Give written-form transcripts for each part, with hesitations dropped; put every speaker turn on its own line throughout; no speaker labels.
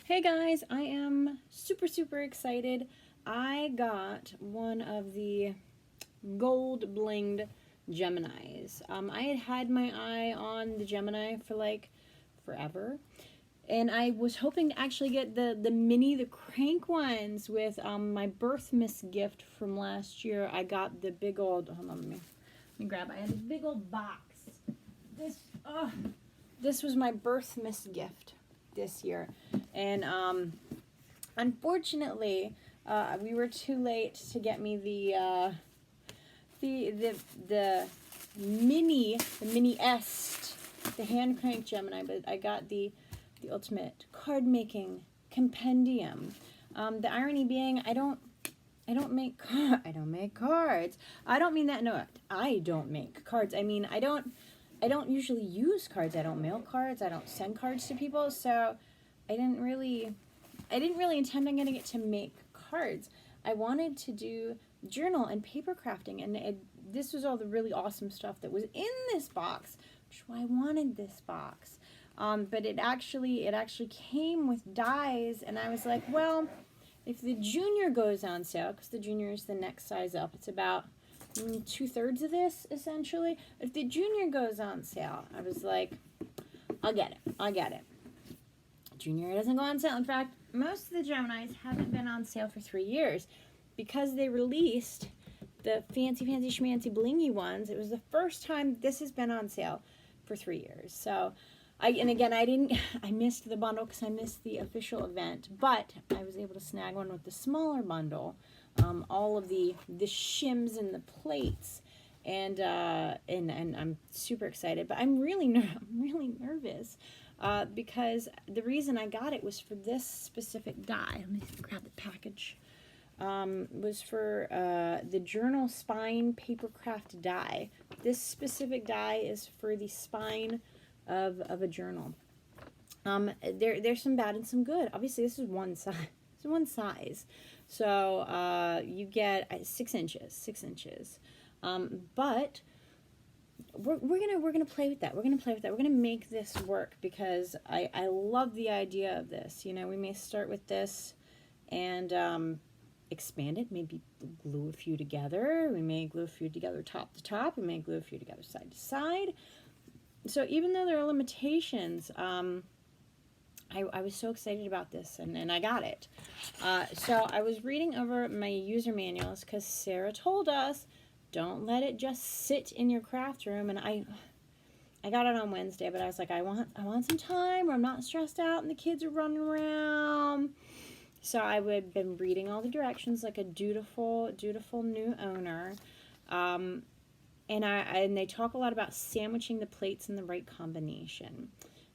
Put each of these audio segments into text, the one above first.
Hey guys, I am super excited. I got one of the gold blinged Geminis. I had my eye on the Gemini for like forever, and I was hoping to actually get the crank ones with my birth miss gift from last year. I got the big old, hold on, let me grab. I had a big old box. This was my birth miss gift this year, and unfortunately, we were too late to get me the mini est, the hand crank Gemini, but I got the ultimate card making compendium. The irony being, I don't make I don't make cards. I don't mean that. No, I don't make cards. I mean, I don't usually use cards. I don't mail cards. I don't send cards to people. So I didn't really intend on getting it to make cards. I wanted to do journal and paper crafting, and this was all the really awesome stuff that was in this box, which is why I wanted this box. But it actually came with dies, and I was like, well, if the junior goes on sale, because the junior is the next size up, it's about 2/3 of this essentially. If the junior goes on sale, I was like, I'll get it. Junior doesn't go on sale. In fact, most of the Geminis haven't been on sale for 3 years because they released the fancy schmancy blingy ones. It was the first time this has been on sale for 3 years. So I missed the bundle because I missed the official event, but I was able to snag one with the smaller bundle, all of the shims and the plates, and I'm super excited. But I'm really nervous because the reason I got it was for this specific die. Let me grab the package. Was for the journal spine paper craft die. This specific die is for the spine of a journal. There's some bad and some good. Obviously, this is one size. It's one size, so you get 6 inches. But we're gonna play with that. We're gonna make this work because I love the idea of this. You know, we may start with this and expand it. Maybe glue a few together. We may glue a few together top to top. We may glue a few together side to side. So even though there are limitations, I was so excited about this, and I got it. So I was reading over my user manuals because Sarah told us, don't let it just sit in your craft room. And I got it on Wednesday, but I was like, I want some time where I'm not stressed out and the kids are running around. So I would been reading all the directions like a dutiful new owner. And they talk a lot about sandwiching the plates in the right combination.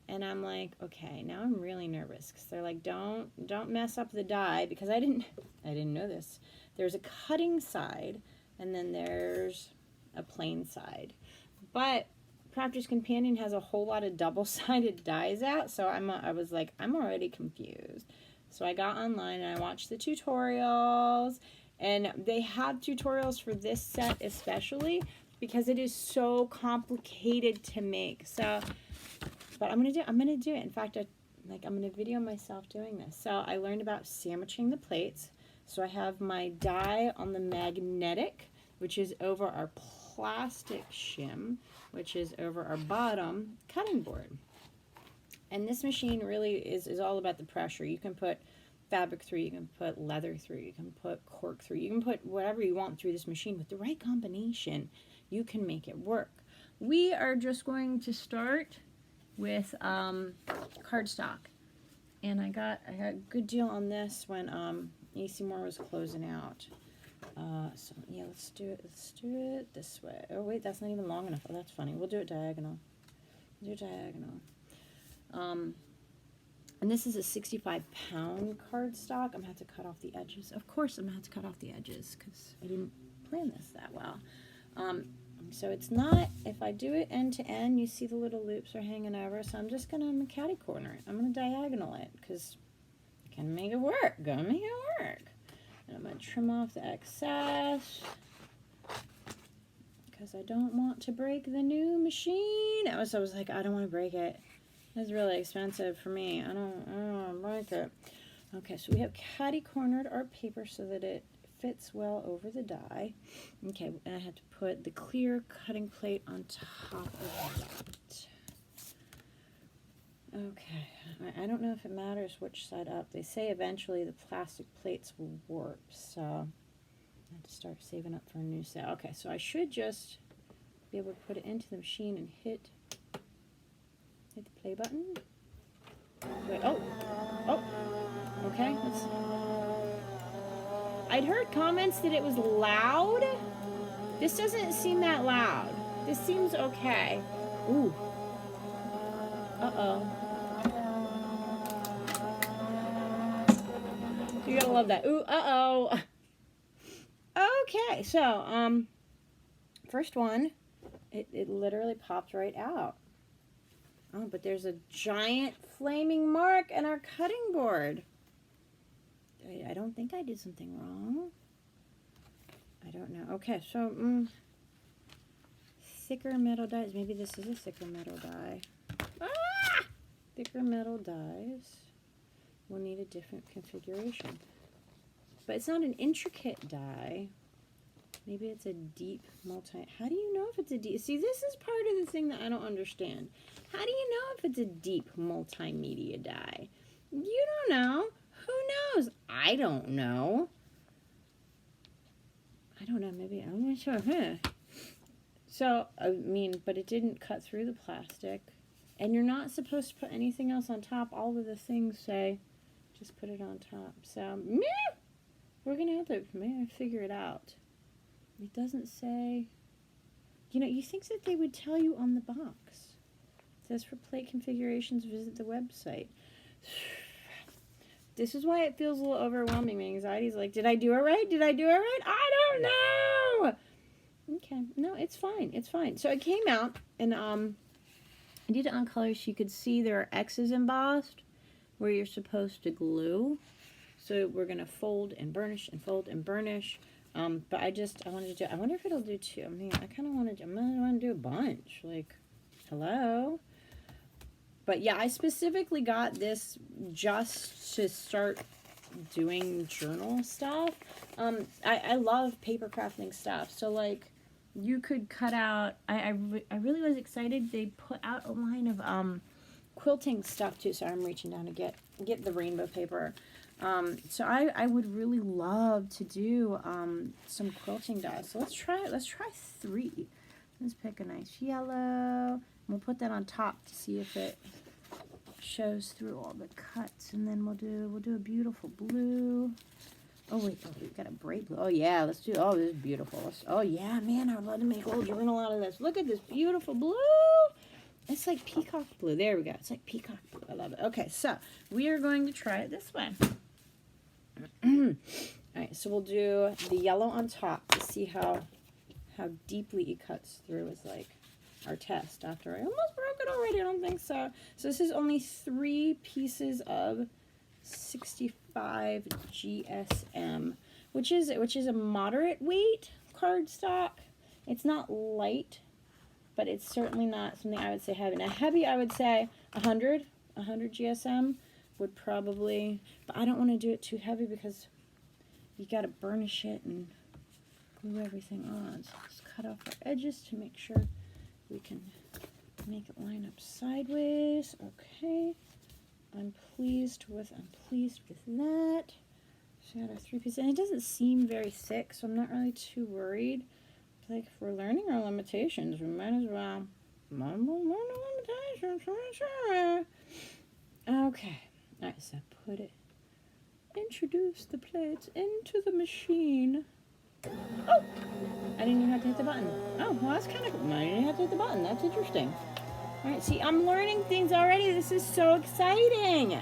And I'm like, okay, now I'm really nervous because they're like, don't mess up the die, because I didn't know this. There's a cutting side and then there's a plain side. But Crafter's Companion has a whole lot of double-sided dies out, so I was like, I'm already confused. So I got online and I watched the tutorials, and they have tutorials for this set especially because it is so complicated to make. So, but I'm gonna do it. In fact, I'm gonna video myself doing this. So I learned about sandwiching the plates. So I have my die on the magnetic, which is over our plastic shim, which is over our bottom cutting board. And this machine really is all about the pressure. You can put fabric through, you can put leather through, you can put cork through, you can put whatever you want through this machine. With the right combination, you can make it work. We are just going to start with cardstock. And I got a good deal on this when AC Moore was closing out. So yeah, let's do it this way. Oh wait, that's not even long enough. Oh, that's funny. We'll do it diagonal. And this is a 65-pound cardstock. I'm gonna have to cut off the edges. Of course, I'm gonna have to cut off the edges because I didn't plan this that well. So it's not, if I do it end to end, you see the little loops are hanging over. So I'm just gonna catty corner it. I'm gonna diagonal it because I can make it work. Gonna make it work. And I'm gonna trim off the excess because I don't want to break the new machine. I was like, I don't want to break it. That's really expensive for me. I don't like it. Okay, so we have catty-cornered our paper so that it fits well over the die. Okay, and I have to put the clear cutting plate on top of that. Okay, I don't know if it matters which side up. They say eventually the plastic plates will warp, so I have to start saving up for a new set. Okay, so I should just be able to put it into the machine and hit the play button. Wait, oh, okay. I'd heard comments that it was loud. This doesn't seem that loud. This seems okay. Ooh. Uh-oh. You gotta love that. Ooh, uh-oh. Okay, so, first one, it literally popped right out. Oh, but there's a giant flaming mark in our cutting board. I don't think I did something wrong. I don't know. Okay, so, thicker metal dies. Maybe this is a thicker metal die. Ah! Thicker metal dies will need a different configuration. But it's not an intricate die. Maybe it's a deep multi... How do you know if it's a deep... See, this is part of the thing that I don't understand. How do you know if it's a deep multimedia die? You don't know. Who knows? I don't know. I don't know. Maybe I'm not sure. So, I mean, but it didn't cut through the plastic. And you're not supposed to put anything else on top. All of the things say, just put it on top. So, meh, we're going to have to figure it out. It doesn't say, you know, you think that they would tell you on the box. It says for plate configurations, visit the website. This is why it feels a little overwhelming. My anxiety is like, did I do it right? Did I do it right? I don't know. Okay, no, it's fine. It's fine. So it came out, and I did it on color so you could see there are X's embossed where you're supposed to glue. So we're going to fold and burnish and fold and burnish. But I wanted to do, I wonder if it'll do two. I mean, I kind of want to do a bunch. Like, hello? But yeah, I specifically got this just to start doing journal stuff. I love paper crafting stuff. So, like, you could cut out, I really was excited. They put out a line of quilting stuff, too. So I'm reaching down to get the rainbow paper. So I would really love to do some quilting dies. So let's try 3. Let's pick a nice yellow. We'll put that on top to see if it shows through all the cuts, and then we'll do a beautiful blue. Oh wait, we've got a bright blue. Oh yeah, let's do. Oh, this is beautiful. Oh yeah, man, I would love to make a whole journal out of this. Look at this beautiful blue. It's like peacock blue. There we go. It's like peacock blue. I love it. Okay, so we are going to try it this way. All right, so we'll do the yellow on top to see how deeply it cuts through. Is like our test after I almost broke it already. I don't think so. So this is only 3 pieces of 65 GSM, which is a moderate weight cardstock. It's not light, but it's certainly not something I would say heavy. Now heavy, I would say 100 GSM would probably, but I don't want to do it too heavy because you got to burnish it and glue everything on. So just cut off our edges to make sure we can make it line up sideways. Okay, I'm pleased with that. So we got our 3 pieces, and it doesn't seem very thick, so I'm not really too worried. Like, if we're learning our limitations, we might as well learn the limitations. Okay, all right, so introduce the plates into the machine. Oh, I didn't even have to hit the button. Oh, well, that's kind of cool. I didn't even have to hit the button. That's interesting. All right, see, I'm learning things already. This is so exciting.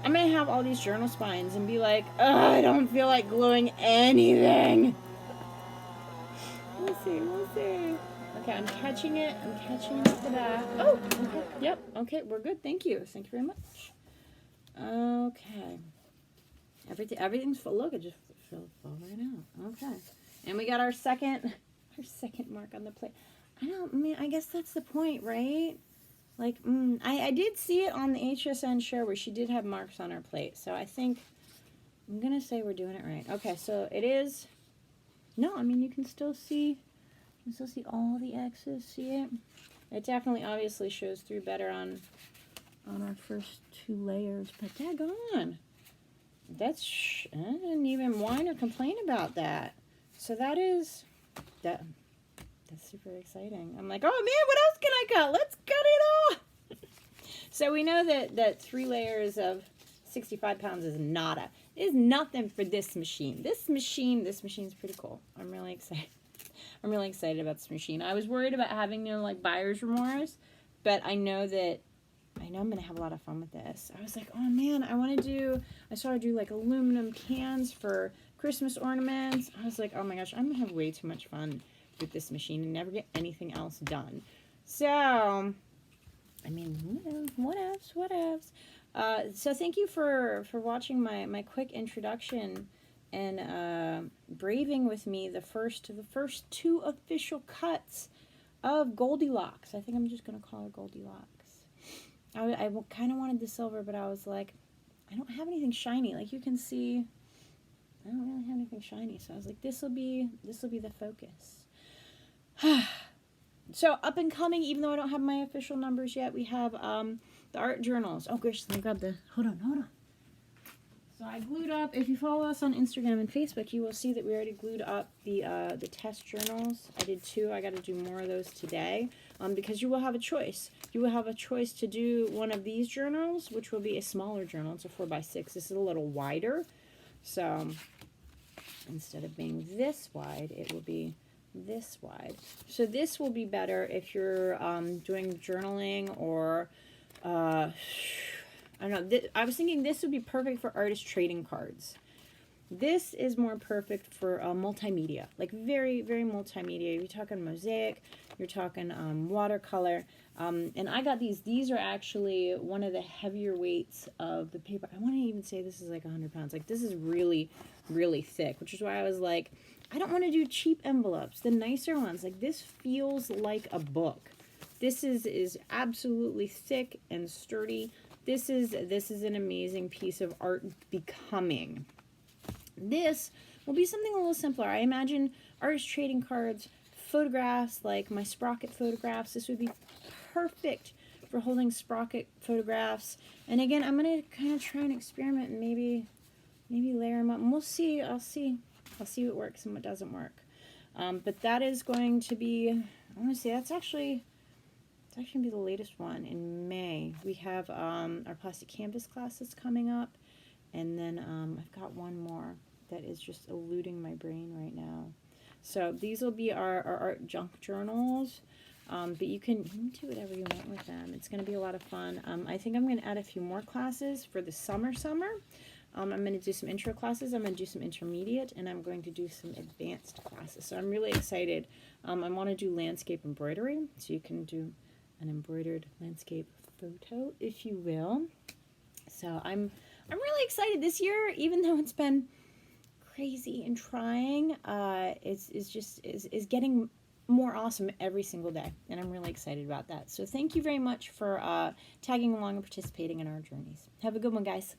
I'm going to have all these journal spines and be like, oh, I don't feel like gluing anything. We'll see. Okay, I'm catching it at the back. Oh, okay, yep, okay, we're good. Thank you very much. Okay. Everything's full. Look, it just fell right out. Okay. And we got our second mark on the plate. I mean, I guess that's the point, right? Like, I did see it on the HSN show where she did have marks on her plate. So I think, I'm going to say we're doing it right. Okay, so it is, no, I mean, you can still see all the X's. See it? It definitely obviously shows through better on our first 2 layers. But daggone, I didn't even whine or complain about that. So that's super exciting. I'm like, oh man, what else can I cut? Let's cut it all. So we know that 3 layers of 65 pounds is nada. It is nothing for this machine. This machine's pretty cool. I'm really excited. I'm really excited about this machine. I was worried about having, like buyer's remorse, but I know I'm going to have a lot of fun with this. I was like, oh man, I started to do like aluminum cans for Christmas ornaments. I was like, oh my gosh, I'm going to have way too much fun with this machine and never get anything else done. So, I mean, what else? So thank you for watching my quick introduction and braving with me the first 2 official cuts of Goldilocks. I think I'm just going to call her Goldilocks. I kind of wanted the silver, but I was like, I don't have anything shiny. Like you can see, I don't really have anything shiny. So I was like, this will be the focus. So up and coming, even though I don't have my official numbers yet, we have the art journals. Oh gosh, let me grab hold on. So I glued up, if you follow us on Instagram and Facebook, you will see that we already glued up the test journals. I did 2. I got to do more of those today because you will have a choice. You will have a choice to do one of these journals, which will be a smaller journal. It's a 4x6. This is a little wider. So instead of being this wide, it will be this wide. So this will be better if you're doing journaling or I don't know. I was thinking this would be perfect for artist trading cards. This is more perfect for multimedia, like very, very multimedia. You're talking mosaic, you're talking watercolor. And I got these. These are actually one of the heavier weights of the paper. I want to even say this is like 100 pounds. Like this is really, really thick, which is why I was like, I don't want to do cheap envelopes. The nicer ones, like this feels like a book. This is absolutely thick and sturdy. This is an amazing piece of art becoming. This will be something a little simpler. I imagine artist trading cards, photographs, like my Sprocket photographs. This would be perfect for holding Sprocket photographs. And again, I'm going to kind of try and experiment and maybe layer them up. And we'll see. I'll see what works and what doesn't work. But that is going to be, I want to say that's actually... It's actually going to be the latest one in May. We have our plastic canvas classes coming up. And then I've got one more that is just eluding my brain right now. So these will be our art junk journals. But you can do whatever you want with them. It's going to be a lot of fun. I think I'm going to add a few more classes for the summer. I'm going to do some intro classes. I'm going to do some intermediate. And I'm going to do some advanced classes. So I'm really excited. I want to do landscape embroidery. So you can do an embroidered landscape photo, if you will. So I'm really excited this year, even though it's been crazy and trying. Is getting more awesome every single day, and I'm really excited about that. So thank you very much for tagging along and participating in our journeys. Have a good one, guys.